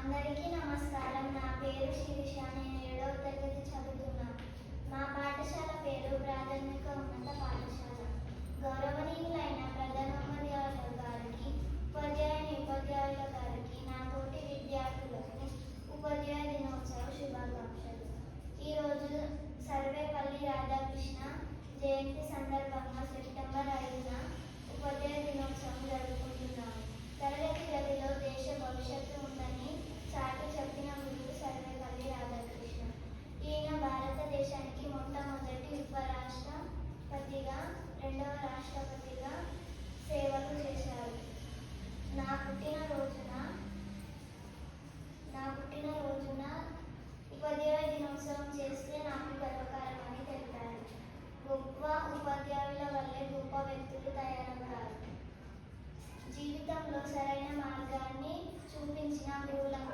అందరికీ నమస్కారం. నా పేరు శిరీష. నేను 7వ తరగతి చదువుతున్నాను. మా పాఠశాల పేరు ప్రాథమిక ఉన్నత పాఠశాల. గౌరవనీయులైన ప్రధానోపాధ్యాయుల గారికి, ఉపాధ్యాయుల గారికి, నా తోటి విద్యార్థులకు ఉపాధ్యాయ దినోత్సవ శుభాకాంక్షలు. ఈరోజు సర్వేపల్లి రాధాకృష్ణ జయంతి సందర్భంగా సెప్టెంబర్ 5న ఉపాధ్యాయ దినోత్సవం జరుపుకుంటున్నాము. తరగతి గదిలో దేశ భవిష్యత్తు ఉందని చాటి చెప్పిన గురువు సర్వేపల్లి రాధాకృష్ణ. ఈయన భారతదేశానికి మొట్టమొదటి ఉపరాష్ట్రపతిగా, 2వ రాష్ట్రపతిగా సేవలు చేశారు. నా పుట్టినరోజున ఉపాధ్యాయ దినోత్సవం చేస్తే నాకు గర్వకారమని తెలిపారు. గొప్ప ఉపాధ్యాయుల వల్లే గొప్ప వ్యక్తులు తయారవుతారు. జీవితంలో సరైన మార్గాన్ని చూపించిన గురువులకు